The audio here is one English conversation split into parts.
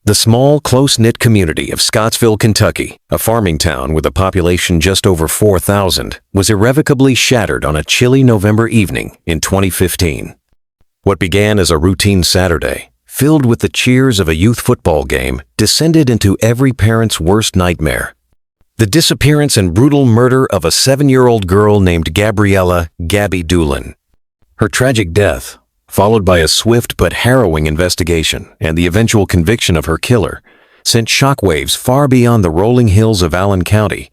The small, close-knit community of Scottsville, Kentucky, a farming town with a population just over 4,000, was irrevocably shattered on a chilly November evening in 2015. What began as a routine Saturday, filled with the cheers of a youth football game, descended into every parent's worst nightmare. The disappearance and brutal murder of a 7-year-old girl named Gabby Doolin. Her tragic death, followed by a swift but harrowing investigation and the eventual conviction of her killer, sent shockwaves far beyond the rolling hills of Allen County,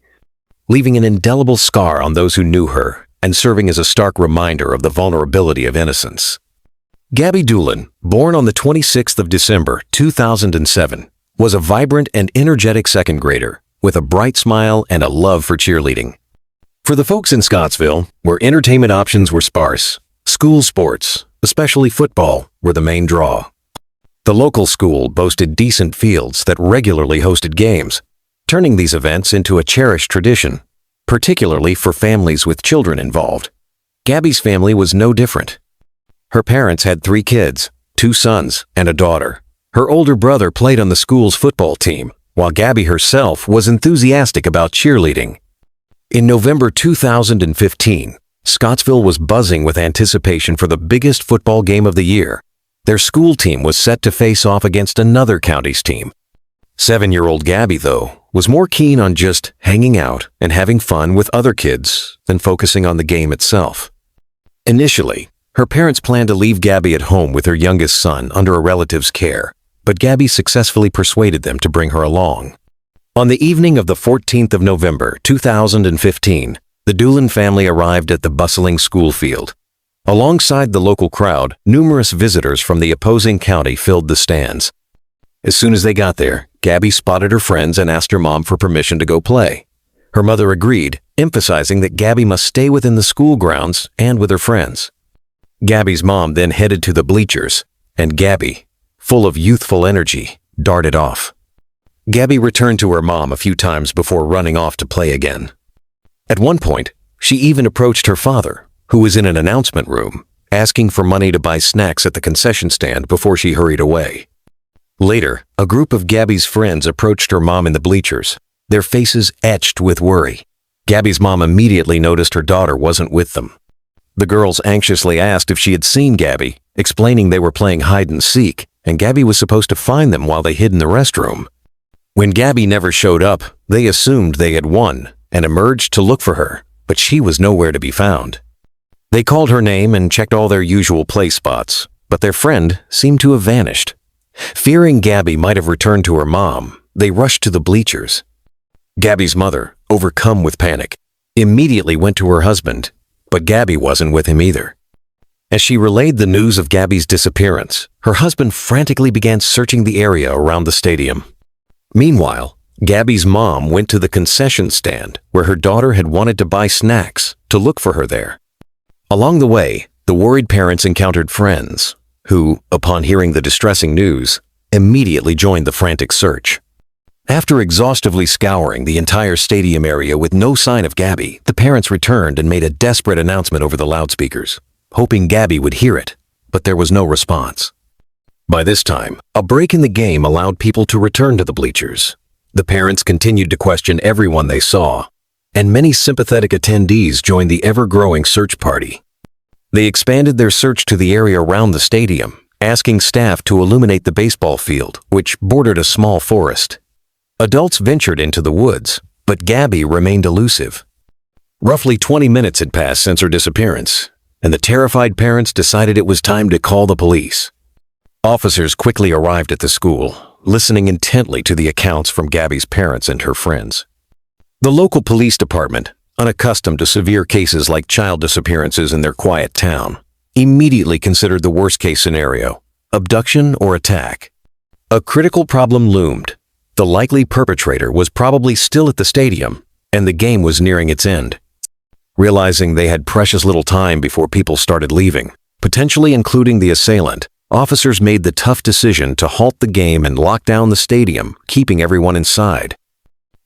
leaving an indelible scar on those who knew her and serving as a stark reminder of the vulnerability of innocence. Gabby Doolin, born on the 26th of December 2007, was a vibrant and energetic second grader with a bright smile and a love for cheerleading. For the folks in Scottsville, where entertainment options were sparse, school sports, especially football, were the main draw. The local school boasted decent fields that regularly hosted games, turning these events into a cherished tradition, particularly for families with children involved. Gabby's family was no different. Her parents had 3 kids, 2 sons and a daughter. Her older brother played on the school's football team, while Gabby herself was enthusiastic about cheerleading. In November 2015, Scottsville was buzzing with anticipation for the biggest football game of the year. Their school team was set to face off against another county's team. 7-year-old Gabby, though, was more keen on just hanging out and having fun with other kids than focusing on the game itself. Initially, her parents planned to leave Gabby at home with her youngest son under a relative's care, but Gabby successfully persuaded them to bring her along. On the evening of the 14th of November 2015, the Doolin family arrived at the bustling school field. Alongside the local crowd, numerous visitors from the opposing county filled the stands. As soon as they got there, Gabby spotted her friends and asked her mom for permission to go play. Her mother agreed, emphasizing that Gabby must stay within the school grounds and with her friends. Gabby's mom then headed to the bleachers, and Gabby, full of youthful energy, darted off. Gabby returned to her mom a few times before running off to play again. At one point, she even approached her father, who was in an announcement room, asking for money to buy snacks at the concession stand before she hurried away. Later, a group of Gabby's friends approached her mom in the bleachers, their faces etched with worry. Gabby's mom immediately noticed her daughter wasn't with them. The girls anxiously asked if she had seen Gabby, explaining they were playing hide and seek, and Gabby was supposed to find them while they hid in the restroom. When Gabby never showed up, they assumed they had won and emerged to look for her, but she was nowhere to be found. They called her name and checked all their usual play spots, but their friend seemed to have vanished. Fearing Gabby might have returned to her mom, they rushed to the bleachers. Gabby's mother, overcome with panic, immediately went to her husband, but Gabby wasn't with him either. As she relayed the news of Gabby's disappearance, her husband frantically began searching the area around the stadium. Meanwhile, Gabby's mom went to the concession stand where her daughter had wanted to buy snacks to look for her there. Along the way, the worried parents encountered friends who, upon hearing the distressing news, immediately joined the frantic search. After exhaustively scouring the entire stadium area with no sign of Gabby, the parents returned and made a desperate announcement over the loudspeakers, hoping Gabby would hear it, but there was no response. By this time, a break in the game allowed people to return to the bleachers. The parents continued to question everyone they saw, and many sympathetic attendees joined the ever-growing search party. They expanded their search to the area around the stadium, asking staff to illuminate the baseball field, which bordered a small forest. Adults ventured into the woods, but Gabby remained elusive. Roughly 20 minutes had passed since her disappearance, and the terrified parents decided it was time to call the police. Officers quickly arrived at the school, listening intently to the accounts from Gabby's parents and her friends. The local police department, unaccustomed to severe cases like child disappearances in their quiet town, immediately considered the worst-case scenario, abduction or attack. A critical problem loomed. The likely perpetrator was probably still at the stadium, and the game was nearing its end. Realizing they had precious little time before people started leaving, potentially including the assailant, officers made the tough decision to halt the game and lock down the stadium, keeping everyone inside.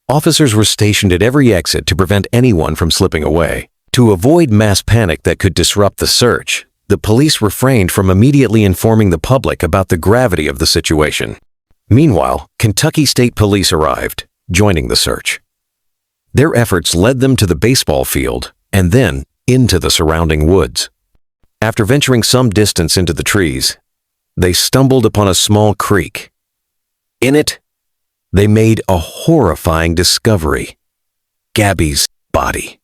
Officers were stationed at every exit to prevent anyone from slipping away. To avoid mass panic that could disrupt the search, the police refrained from immediately informing the public about the gravity of the situation. Meanwhile, Kentucky State Police arrived, joining the search. Their efforts led them to the baseball field and then into the surrounding woods. After venturing some distance into the trees, they stumbled upon a small creek. In it, they made a horrifying discovery: Gabby's body.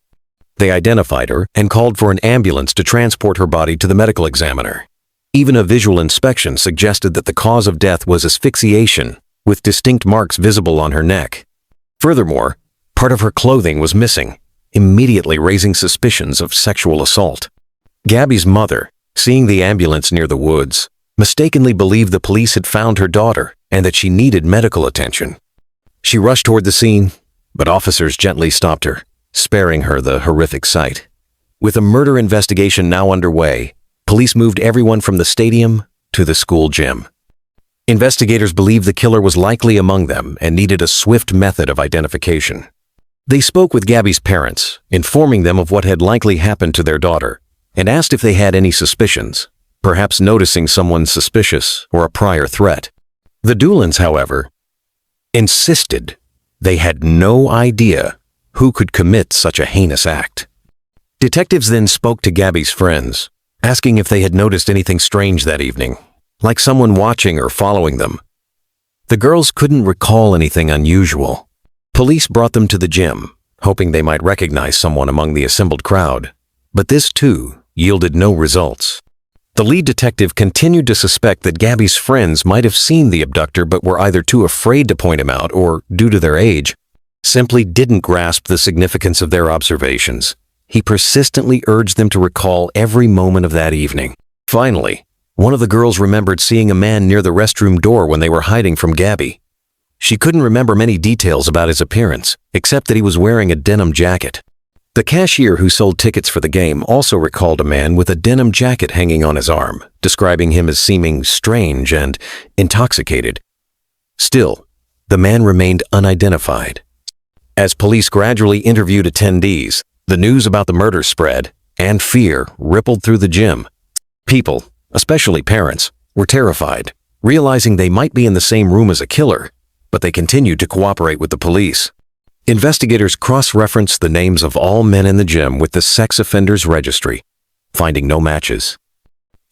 They identified her and called for an ambulance to transport her body to the medical examiner. Even a visual inspection suggested that the cause of death was asphyxiation, with distinct marks visible on her neck. Furthermore, part of her clothing was missing, immediately raising suspicions of sexual assault. Gabby's mother, seeing the ambulance near the woods, mistakenly believed the police had found her daughter and that she needed medical attention. She rushed toward the scene, but officers gently stopped her, sparing her the horrific sight. With a murder investigation now underway, police moved everyone from the stadium to the school gym. Investigators believed the killer was likely among them and needed a swift method of identification. They spoke with Gabby's parents, informing them of what had likely happened to their daughter, and asked if they had any suspicions, perhaps noticing someone suspicious or a prior threat. The Doolins, however, insisted they had no idea who could commit such a heinous act. Detectives then spoke to Gabby's friends, asking if they had noticed anything strange that evening, like someone watching or following them. The girls couldn't recall anything unusual. Police brought them to the gym, hoping they might recognize someone among the assembled crowd, but this too yielded no results. The lead detective continued to suspect that Gabby's friends might have seen the abductor but were either too afraid to point him out or, due to their age, simply didn't grasp the significance of their observations. He persistently urged them to recall every moment of that evening. Finally, one of the girls remembered seeing a man near the restroom door when they were hiding from Gabby. She couldn't remember many details about his appearance, except that he was wearing a denim jacket. The cashier who sold tickets for the game also recalled a man with a denim jacket hanging on his arm, describing him as seeming strange and intoxicated. Still, the man remained unidentified. As police gradually interviewed attendees, the news about the murder spread, and fear rippled through the gym. People, especially parents, were terrified, realizing they might be in the same room as a killer, but they continued to cooperate with the police. Investigators cross-referenced the names of all men in the gym with the sex offenders registry, finding no matches.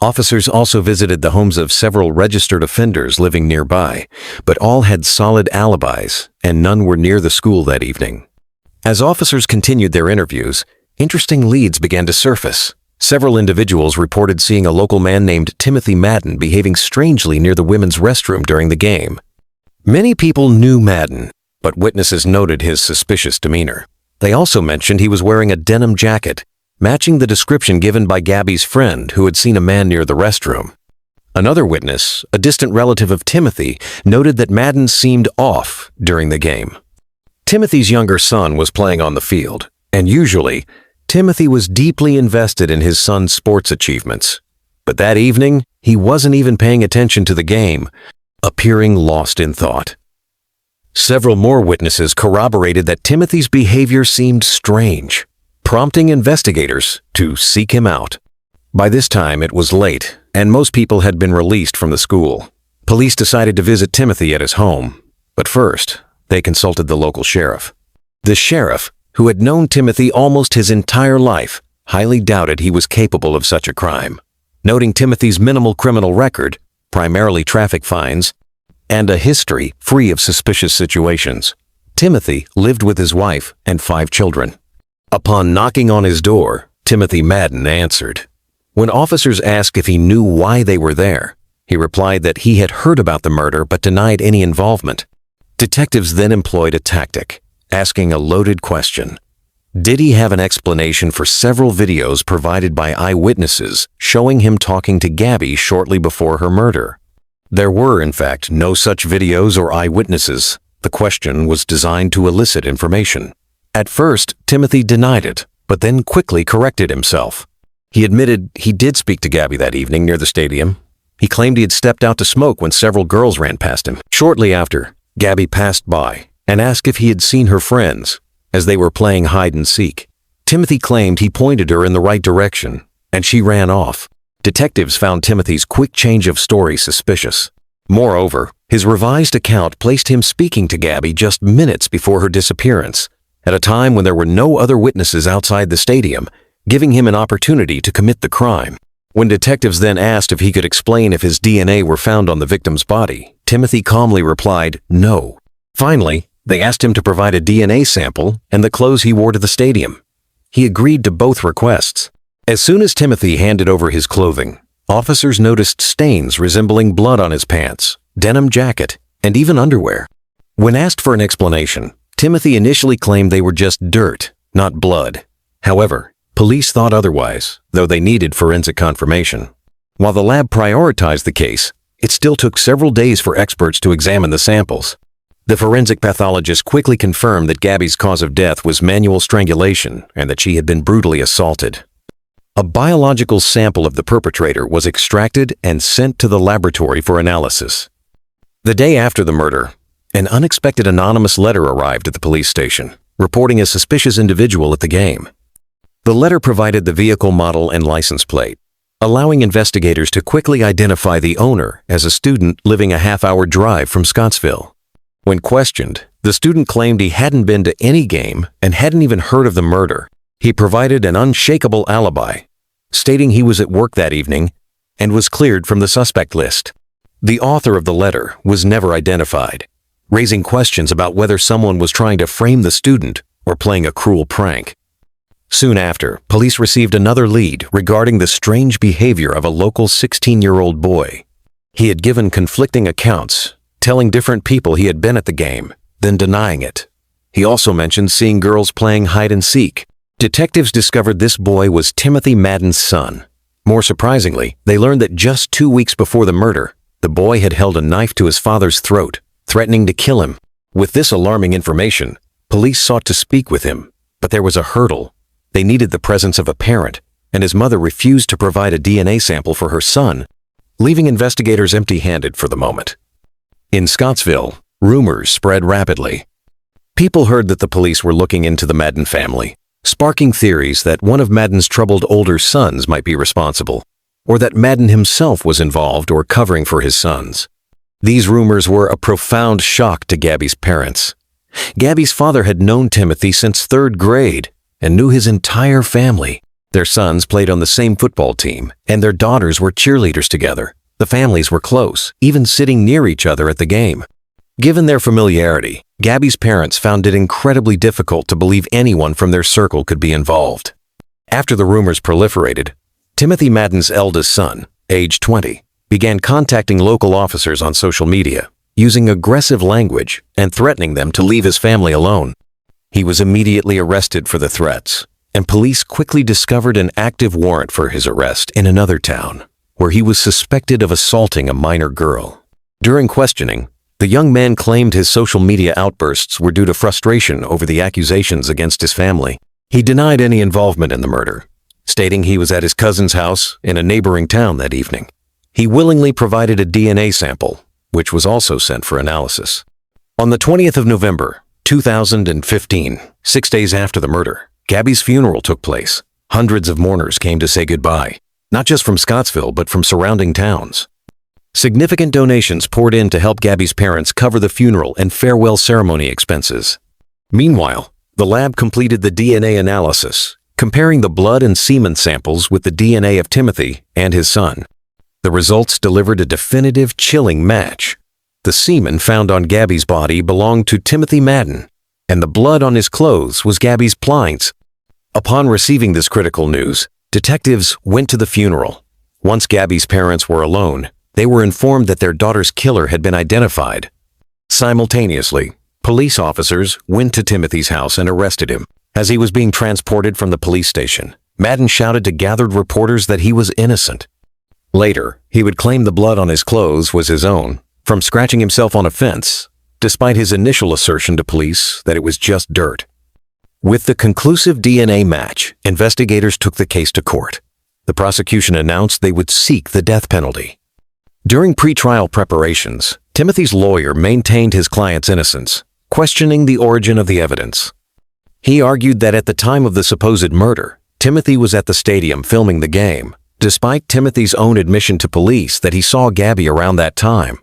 Officers also visited the homes of several registered offenders living nearby, but all had solid alibis, and none were near the school that evening. As officers continued their interviews, interesting leads began to surface. Several individuals reported seeing a local man named Timothy Madden behaving strangely near the women's restroom during the game. Many people knew Madden, but witnesses noted his suspicious demeanor. They also mentioned he was wearing a denim jacket, matching the description given by Gabby's friend who had seen a man near the restroom. Another witness, a distant relative of Timothy, noted that Madden seemed off during the game. Timothy's younger son was playing on the field, and usually, Timothy was deeply invested in his son's sports achievements. But that evening, he wasn't even paying attention to the game, appearing lost in thought. Several more witnesses corroborated that Timothy's behavior seemed strange, prompting investigators to seek him out. By this time, it was late, and most people had been released from the school. Police decided to visit Timothy at his home, but first, they consulted the local sheriff. The sheriff, who had known Timothy almost his entire life, highly doubted he was capable of such a crime. Noting Timothy's minimal criminal record, primarily traffic fines, and a history free of suspicious situations, Timothy lived with his wife and 5 children. Upon knocking on his door, Timothy Madden answered. When officers asked if he knew why they were there, he replied that he had heard about the murder but denied any involvement. Detectives then employed a tactic, asking a loaded question. Did he have an explanation for several videos provided by eyewitnesses showing him talking to Gabby shortly before her murder? There were, in fact, no such videos or eyewitnesses. The question was designed to elicit information. At first, Timothy denied it, but then quickly corrected himself. He admitted he did speak to Gabby that evening near the stadium. He claimed he had stepped out to smoke when several girls ran past him. Shortly after, Gabby passed by and asked if he had seen her friends as they were playing hide and seek. Timothy claimed he pointed her in the right direction, and she ran off. Detectives found Timothy's quick change of story suspicious. Moreover, his revised account placed him speaking to Gabby just minutes before her disappearance, at a time when there were no other witnesses outside the stadium, giving him an opportunity to commit the crime. When detectives then asked if he could explain if his DNA were found on the victim's body, Timothy calmly replied, no. Finally, they asked him to provide a DNA sample and the clothes he wore to the stadium. He agreed to both requests. As soon as Timothy handed over his clothing, officers noticed stains resembling blood on his pants, denim jacket, and even underwear. When asked for an explanation, Timothy initially claimed they were just dirt, not blood. However, police thought otherwise, though they needed forensic confirmation. While the lab prioritized the case, it still took several days for experts to examine the samples. The forensic pathologist quickly confirmed that Gabby's cause of death was manual strangulation and that she had been brutally assaulted. A biological sample of the perpetrator was extracted and sent to the laboratory for analysis. The day after the murder, an unexpected anonymous letter arrived at the police station, reporting a suspicious individual at the game. The letter provided the vehicle model and license plate, allowing investigators to quickly identify the owner as a student living a half-hour drive from Scottsville. When questioned, the student claimed he hadn't been to any game and hadn't even heard of the murder. He provided an unshakable alibi, stating he was at work that evening and was cleared from the suspect list. The author of the letter was never identified, raising questions about whether someone was trying to frame the student or playing a cruel prank. Soon after, police received another lead regarding the strange behavior of a local 16-year-old boy. He had given conflicting accounts, telling different people he had been at the game, then denying it. He also mentioned seeing girls playing hide and seek. Detectives discovered this boy was Timothy Madden's son. More surprisingly, they learned that just 2 weeks before the murder, the boy had held a knife to his father's throat, threatening to kill him. With this alarming information, police sought to speak with him, but there was a hurdle. They needed the presence of a parent, and his mother refused to provide a DNA sample for her son, leaving investigators empty-handed for the moment. In Scottsville, rumors spread rapidly. People heard that the police were looking into the Madden family, sparking theories that one of Madden's troubled older sons might be responsible, or that Madden himself was involved or covering for his sons. These rumors were a profound shock to Gabby's parents. Gabby's father had known Timothy since 3rd grade and knew his entire family. Their sons played on the same football team, and their daughters were cheerleaders together. The families were close, even sitting near each other at the game. Given their familiarity, Gabby's parents found it incredibly difficult to believe anyone from their circle could be involved. After the rumors proliferated, Timothy Madden's eldest son, age 20, began contacting local officers on social media, using aggressive language and threatening them to leave his family alone. He was immediately arrested for the threats, and police quickly discovered an active warrant for his arrest in another town, where he was suspected of assaulting a minor girl. During questioning, the young man claimed his social media outbursts were due to frustration over the accusations against his family. He denied any involvement in the murder, stating he was at his cousin's house in a neighboring town that evening. He willingly provided a DNA sample, which was also sent for analysis. On the 20th of November, 2015, 6 days after the murder, Gabby's funeral took place. Hundreds of mourners came to say goodbye, not just from Scottsville, but from surrounding towns. Significant donations poured in to help Gabby's parents cover the funeral and farewell ceremony expenses. Meanwhile, the lab completed the DNA analysis, comparing the blood and semen samples with the DNA of Timothy and his son. The results delivered a definitive, chilling match. The semen found on Gabby's body belonged to Timothy Madden, and the blood on his clothes was Gabby's pliants. Upon receiving this critical news, detectives went to the funeral. Once Gabby's parents were alone, they were informed that their daughter's killer had been identified. Simultaneously, police officers went to Timothy's house and arrested him. As he was being transported from the police station, Madden shouted to gathered reporters that he was innocent. Later, he would claim the blood on his clothes was his own, from scratching himself on a fence, despite his initial assertion to police that it was just dirt. With the conclusive DNA match, investigators took the case to court. The prosecution announced they would seek the death penalty. During pretrial preparations, Timothy's lawyer maintained his client's innocence, questioning the origin of the evidence. He argued that at the time of the supposed murder, Timothy was at the stadium filming the game, despite Timothy's own admission to police that he saw Gabby around that time.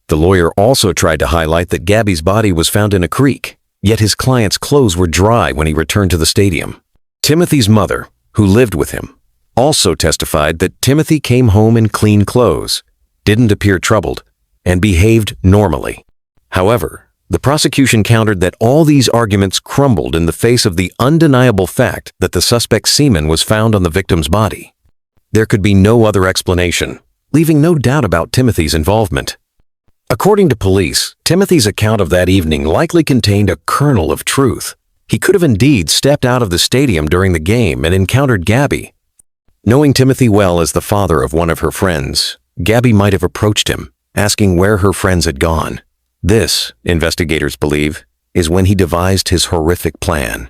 The lawyer also tried to highlight that Gabby's body was found in a creek, yet his client's clothes were dry when he returned to the stadium. Timothy's mother, who lived with him, also testified that Timothy came home in clean clothes, didn't appear troubled, and behaved normally. However, the prosecution countered that all these arguments crumbled in the face of the undeniable fact that the suspect's semen was found on the victim's body. There could be no other explanation, leaving no doubt about Timothy's involvement. According to police, Timothy's account of that evening likely contained a kernel of truth. He could have indeed stepped out of the stadium during the game and encountered Gabby. Knowing Timothy well as the father of one of her friends, Gabby might have approached him, asking where her friends had gone. This, investigators believe, is when he devised his horrific plan.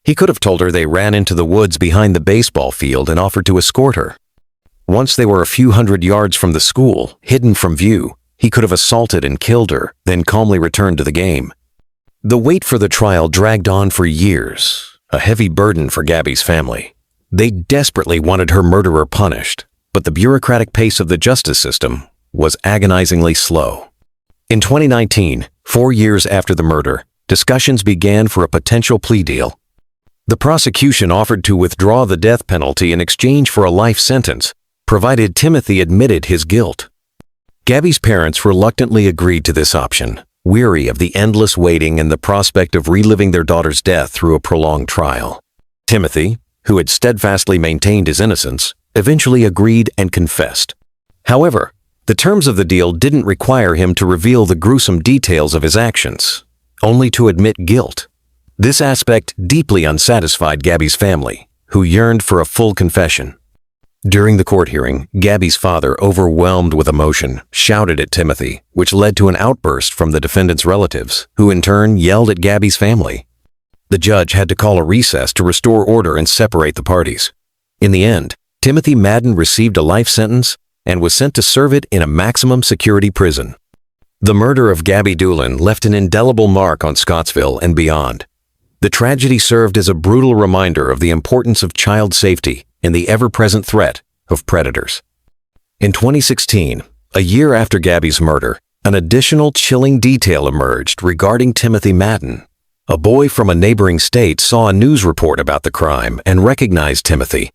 He could have told her they ran into the woods behind the baseball field and offered to escort her. Once they were a few hundred yards from the school, hidden from view, he could have assaulted and killed her, then calmly returned to the game. The wait for the trial dragged on for years, a heavy burden for Gabby's family. They desperately wanted her murderer punished, but the bureaucratic pace of the justice system was agonizingly slow. In 2019, 4 years after the murder, discussions began for a potential plea deal. The prosecution offered to withdraw the death penalty in exchange for a life sentence, provided Timothy admitted his guilt. Gabby's parents reluctantly agreed to this option, weary of the endless waiting and the prospect of reliving their daughter's death through a prolonged trial. Timothy, who had steadfastly maintained his innocence, eventually agreed and confessed. However, the terms of the deal didn't require him to reveal the gruesome details of his actions, only to admit guilt. This aspect deeply unsatisfied Gabby's family, who yearned for a full confession. During the court hearing, Gabby's father, overwhelmed with emotion, shouted at Timothy, which led to an outburst from the defendant's relatives, who in turn yelled at Gabby's family. The judge had to call a recess to restore order and separate the parties. In the end, Timothy Madden received a life sentence and was sent to serve it in a maximum security prison. The murder of Gabby Doolin left an indelible mark on Scottsville and beyond. The tragedy served as a brutal reminder of the importance of child safety and the ever-present threat of predators. In 2016, a year after Gabby's murder, an additional chilling detail emerged regarding Timothy Madden. A boy from a neighboring state saw a news report about the crime and recognized Timothy.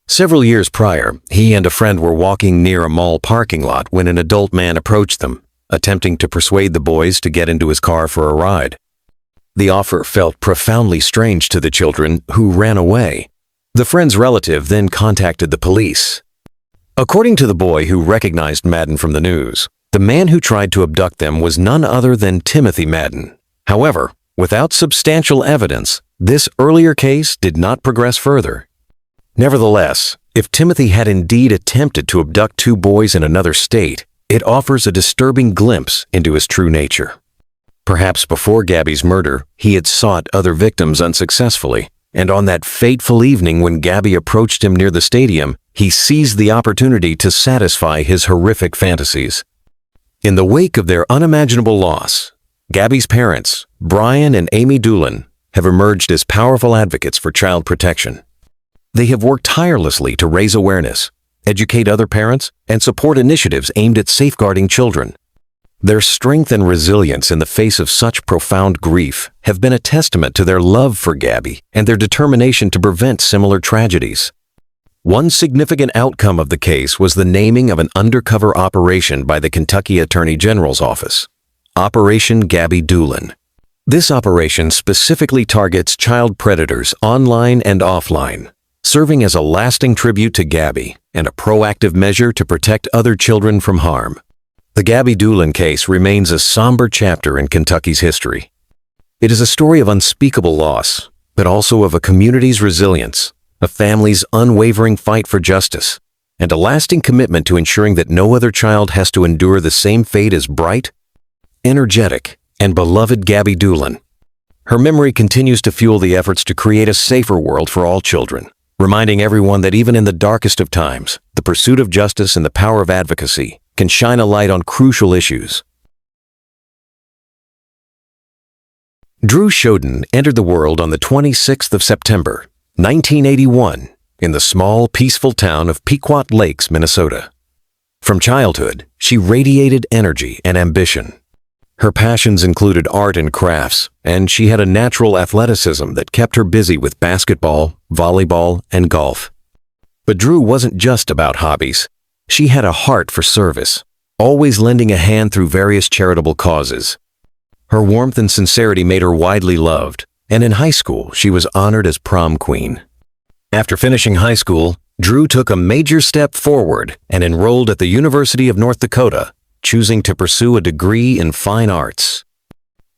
Several years prior, he and a friend were walking near a mall parking lot when an adult man approached them, attempting to persuade the boys to get into his car for a ride. The offer felt profoundly strange to the children, who ran away. The friend's relative then contacted the police. According to the boy who recognized Madden from the news, the man who tried to abduct them was none other than Timothy Madden. However, without substantial evidence, this earlier case did not progress further. Nevertheless, if Timothy had indeed attempted to abduct 2 boys in another state, it offers a disturbing glimpse into his true nature. Perhaps before Gabby's murder, he had sought other victims unsuccessfully, and on that fateful evening when Gabby approached him near the stadium, he seized the opportunity to satisfy his horrific fantasies. In the wake of their unimaginable loss, Gabby's parents, Brian and Amy Doolin, have emerged as powerful advocates for child protection. They have worked tirelessly to raise awareness, educate other parents, and support initiatives aimed at safeguarding children. Their strength and resilience in the face of such profound grief have been a testament to their love for Gabby and their determination to prevent similar tragedies. One significant outcome of the case was the naming of an undercover operation by the Kentucky Attorney General's office, Operation Gabby Doolin. This operation specifically targets child predators online and offline, serving as a lasting tribute to Gabby and a proactive measure to protect other children from harm. The Gabby Doolin case remains a somber chapter in Kentucky's history. It is a story of unspeakable loss, but also of a community's resilience, a family's unwavering fight for justice, and a lasting commitment to ensuring that no other child has to endure the same fate as bright, energetic, and beloved Gabby Doolin. Her memory continues to fuel the efforts to create a safer world for all children, reminding everyone that even in the darkest of times, the pursuit of justice and the power of advocacy can shine a light on crucial issues. Drew Shoden entered the world on the 26th of September, 1981, in the small, peaceful town of Pequot Lakes, Minnesota. From childhood, she radiated energy and ambition. Her passions included art and crafts, and she had a natural athleticism that kept her busy with basketball, volleyball, and golf. But Drew wasn't just about hobbies. She had a heart for service, always lending a hand through various charitable causes. Her warmth and sincerity made her widely loved, and in high school she was honored as prom queen. After finishing high school, Drew took a major step forward and enrolled at the University of North Dakota, choosing to pursue a degree in fine arts.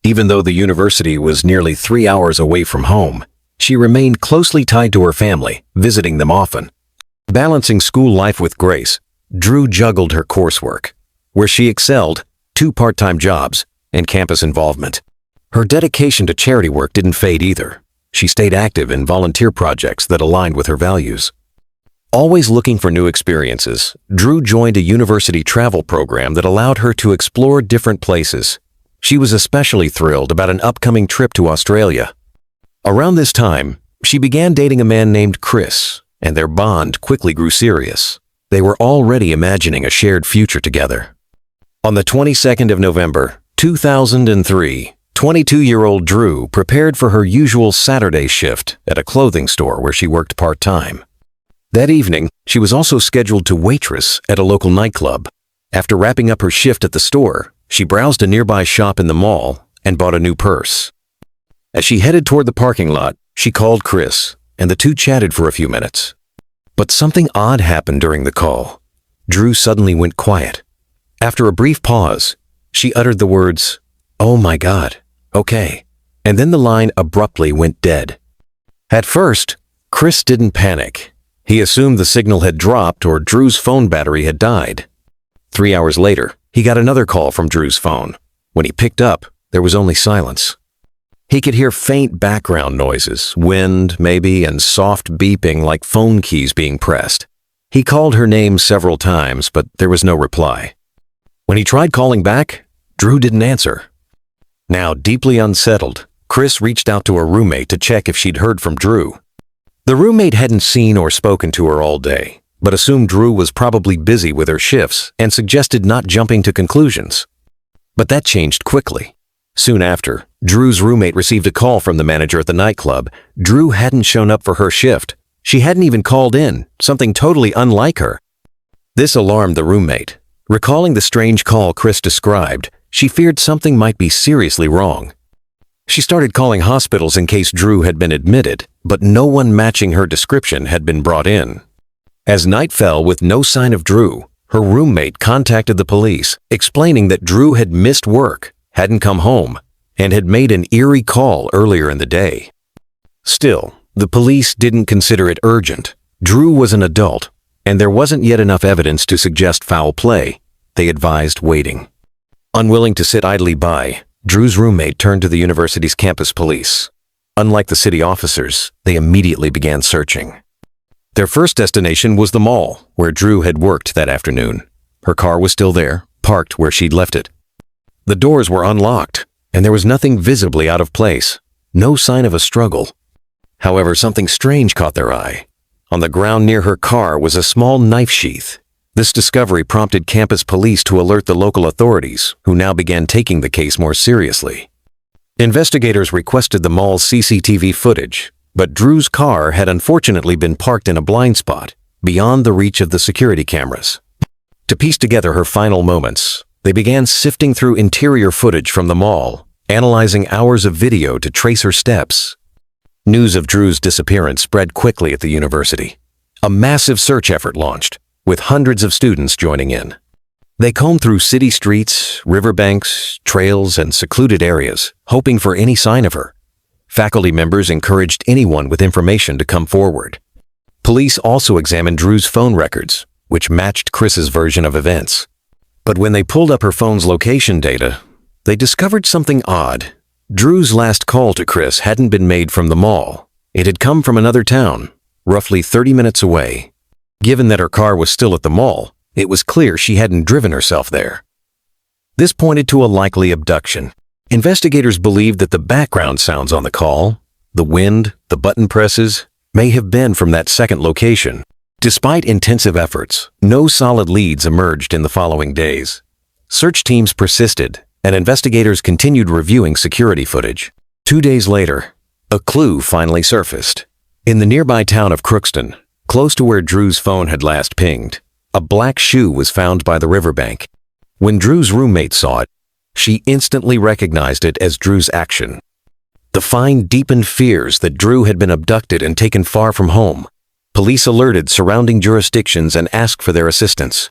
Even though the university was nearly 3 hours away from home, she remained closely tied to her family, visiting them often. Balancing school life with grace, Drew juggled her coursework, where she excelled, 2 part-time jobs, and campus involvement. Her dedication to charity work didn't fade either. She stayed active in volunteer projects that aligned with her values. Always looking for new experiences, Drew joined a university travel program that allowed her to explore different places. She was especially thrilled about an upcoming trip to Australia. Around this time, she began dating a man named Chris, and their bond quickly grew serious. They were already imagining a shared future together. On the 22nd of November, 2003, 22-year-old Drew prepared for her usual Saturday shift at a clothing store where she worked part-time. That evening, she was also scheduled to waitress at a local nightclub. After wrapping up her shift at the store, she browsed a nearby shop in the mall and bought a new purse. As she headed toward the parking lot, she called Chris, and the two chatted for a few minutes. But something odd happened during the call. Drew suddenly went quiet. After a brief pause, she uttered the words, "Oh my God, okay," and then the line abruptly went dead. At first, Chris didn't panic. He assumed the signal had dropped or Drew's phone battery had died. 3 hours later, he got another call from Drew's phone. When he picked up, there was only silence. He could hear faint background noises, wind maybe, and soft beeping like phone keys being pressed. He called her name several times, but there was no reply. When he tried calling back, Drew didn't answer. Now deeply unsettled, Chris reached out to her roommate to check if she'd heard from Drew. The roommate hadn't seen or spoken to her all day, but assumed Drew was probably busy with her shifts and suggested not jumping to conclusions. But that changed quickly. Soon after, Drew's roommate received a call from the manager at the nightclub. Drew hadn't shown up for her shift. She hadn't even called in, something totally unlike her. This alarmed the roommate. Recalling the strange call Chris described, she feared something might be seriously wrong. She started calling hospitals in case Drew had been admitted, but no one matching her description had been brought in. As night fell with no sign of Drew, her roommate contacted the police, explaining that Drew had missed work, hadn't come home, and had made an eerie call earlier in the day. Still, the police didn't consider it urgent. Drew was an adult, and there wasn't yet enough evidence to suggest foul play. They advised waiting. Unwilling to sit idly by, Drew's roommate turned to the university's campus police. Unlike the city officers, they immediately began searching. Their first destination was the mall, where Drew had worked that afternoon. Her car was still there, parked where she'd left it. The doors were unlocked, and there was nothing visibly out of place. No sign of a struggle. However, something strange caught their eye. On the ground near her car was a small knife sheath. This discovery prompted campus police to alert the local authorities, who now began taking the case more seriously. Investigators requested the mall's CCTV footage, but Drew's car had unfortunately been parked in a blind spot, beyond the reach of the security cameras. To piece together her final moments, they began sifting through interior footage from the mall, analyzing hours of video to trace her steps. News of Drew's disappearance spread quickly at the university. A massive search effort launched, with hundreds of students joining in. They combed through city streets, riverbanks, trails, and secluded areas, hoping for any sign of her. Faculty members encouraged anyone with information to come forward. Police also examined Drew's phone records, which matched Chris's version of events. But when they pulled up her phone's location data, they discovered something odd. Drew's last call to Chris hadn't been made from the mall. It had come from another town, roughly 30 minutes away. Given that her car was still at the mall, it was clear she hadn't driven herself there. This pointed to a likely abduction. Investigators believed that the background sounds on the call, the wind, the button presses, may have been from that second location. Despite intensive efforts, no solid leads emerged in the following days. Search teams persisted, and investigators continued reviewing security footage. 2 days later, a clue finally surfaced. In the nearby town of Crookston, close to where Drew's phone had last pinged, a black shoe was found by the riverbank. When Drew's roommate saw it, she instantly recognized it as Drew's action. The find deepened fears that Drew had been abducted and taken far from home. Police alerted surrounding jurisdictions and asked for their assistance.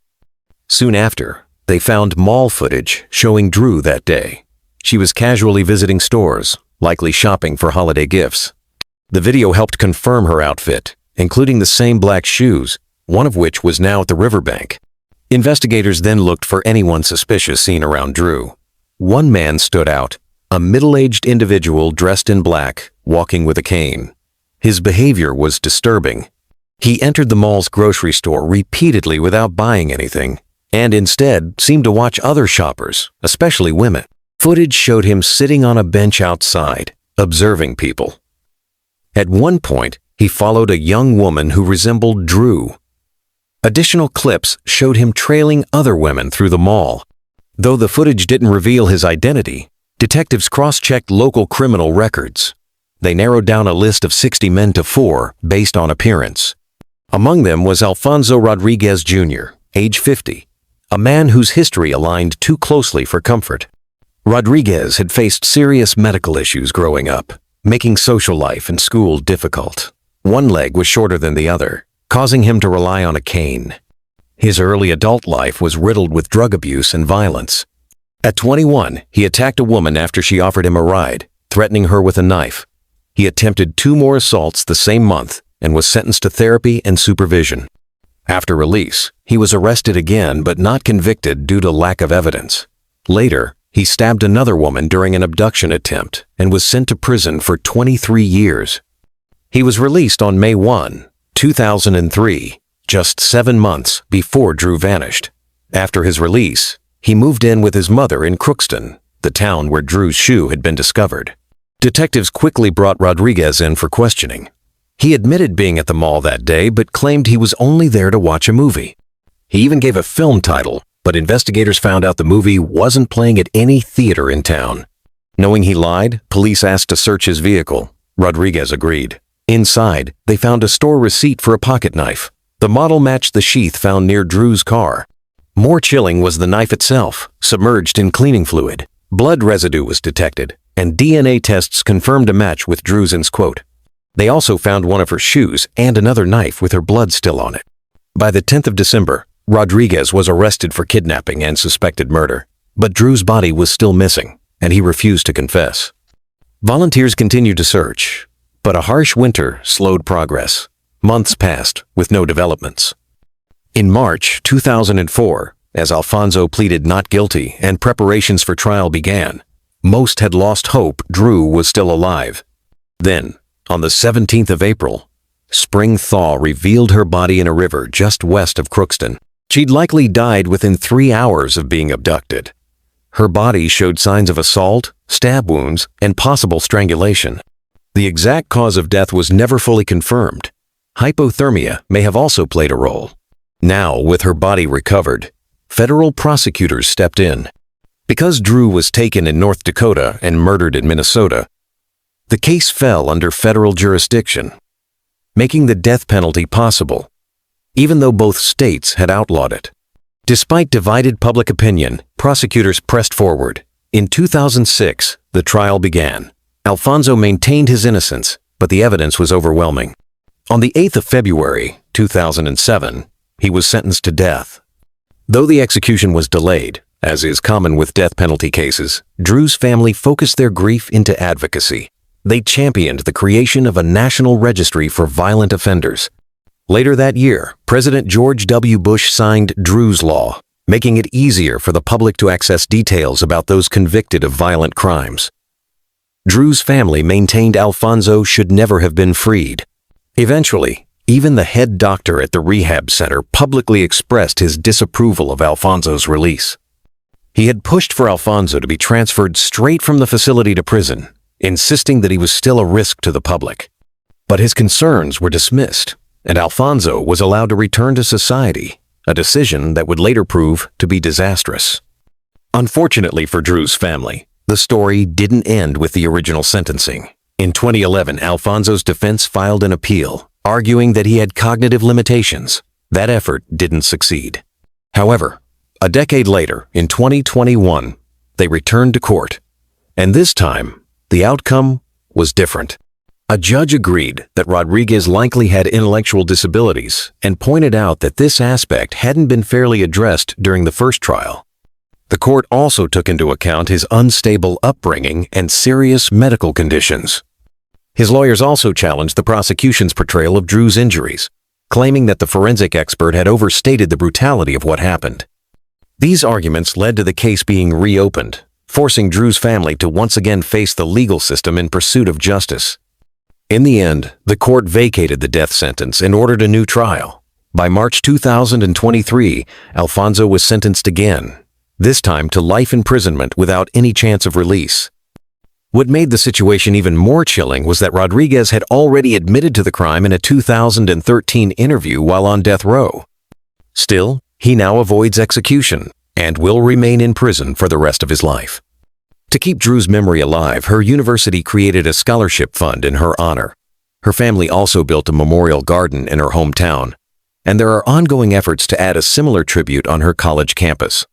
Soon after, they found mall footage showing Drew that day. She was casually visiting stores, likely shopping for holiday gifts. The video helped confirm her outfit, including the same black shoes, one of which was now at the riverbank. Investigators then looked for anyone suspicious seen around Drew. One man stood out, a middle-aged individual dressed in black, walking with a cane. His behavior was disturbing. He entered the mall's grocery store repeatedly without buying anything, and instead seemed to watch other shoppers, especially women. Footage showed him sitting on a bench outside, observing people. At one point, he followed a young woman who resembled Drew. Additional clips showed him trailing other women through the mall. Though the footage didn't reveal his identity, detectives cross-checked local criminal records. They narrowed down a list of 60 men to 4 based on appearance. Among them was Alfonso Rodriguez Jr., age 50, a man whose history aligned too closely for comfort. Rodriguez had faced serious medical issues growing up, making social life and school difficult. One leg was shorter than the other, causing him to rely on a cane. His early adult life was riddled with drug abuse and violence. At 21, he attacked a woman after she offered him a ride, threatening her with a knife. He attempted 2 more assaults the same month and was sentenced to therapy and supervision. After release, he was arrested again but not convicted due to lack of evidence. Later, he stabbed another woman during an abduction attempt and was sent to prison for 23 years. He was released on May 1, 2003, just 7 months before Drew vanished. After his release, he moved in with his mother in Crookston, the town where Drew's shoe had been discovered. Detectives quickly brought Rodriguez in for questioning. He admitted being at the mall that day but claimed he was only there to watch a movie. He even gave a film title, but investigators found out the movie wasn't playing at any theater in town. Knowing he lied, police asked to search his vehicle. Rodriguez agreed. Inside, they found a store receipt for a pocket knife. The model matched the sheath found near Drew's car. More chilling was the knife itself, submerged in cleaning fluid. Blood residue was detected, and DNA tests confirmed a match with Drew's. They also found one of her shoes and another knife with her blood still on it. By the 10th of December, Rodriguez was arrested for kidnapping and suspected murder, but Drew's body was still missing, and he refused to confess. Volunteers continued to search, but a harsh winter slowed progress. Months passed with no developments. In March 2004, as Alfonso pleaded not guilty and preparations for trial began, most had lost hope Drew was still alive. Then, on the 17th of April, spring thaw revealed her body in a river just west of Crookston. She'd likely died within 3 hours of being abducted. Her body showed signs of assault, stab wounds, and possible strangulation. The exact cause of death was never fully confirmed. Hypothermia may have also played a role. Now, with her body recovered, federal prosecutors stepped in. Because Drew was taken in North Dakota and murdered in Minnesota, the case fell under federal jurisdiction, making the death penalty possible, even though both states had outlawed it. Despite divided public opinion, prosecutors pressed forward. In 2006, the trial began. Alfonso maintained his innocence, but the evidence was overwhelming. On the 8th of February, 2007, he was sentenced to death. Though the execution was delayed, as is common with death penalty cases, Drew's family focused their grief into advocacy. They championed the creation of a national registry for violent offenders. Later that year, President George W. Bush signed Drew's Law, making it easier for the public to access details about those convicted of violent crimes. Drew's family maintained Alfonso should never have been freed. Eventually, even the head doctor at the rehab center publicly expressed his disapproval of Alfonso's release. He had pushed for Alfonso to be transferred straight from the facility to prison, insisting that he was still a risk to the public. But his concerns were dismissed. and Alfonso was allowed to return to society, a decision that would later prove to be disastrous. Unfortunately for Drew's family, the story didn't end with the original sentencing. In 2011, Alfonso's defense filed an appeal, arguing that he had cognitive limitations. That effort didn't succeed. However, a decade later, in 2021, they returned to court, and this time, the outcome was different. A judge agreed that Rodriguez likely had intellectual disabilities and pointed out that this aspect hadn't been fairly addressed during the first trial. The court also took into account his unstable upbringing and serious medical conditions. His lawyers also challenged the prosecution's portrayal of Drew's injuries, claiming that the forensic expert had overstated the brutality of what happened. These arguments led to the case being reopened, forcing Drew's family to once again face the legal system in pursuit of justice. In the end, the court vacated the death sentence and ordered a new trial. By March 2023, Alfonso was sentenced again, this time to life imprisonment without any chance of release. What made the situation even more chilling was that Rodriguez had already admitted to the crime in a 2013 interview while on death row. Still, he now avoids execution and will remain in prison for the rest of his life. To keep Drew's memory alive, her university created a scholarship fund in her honor. Her family also built a memorial garden in her hometown, and there are ongoing efforts to add a similar tribute on her college campus.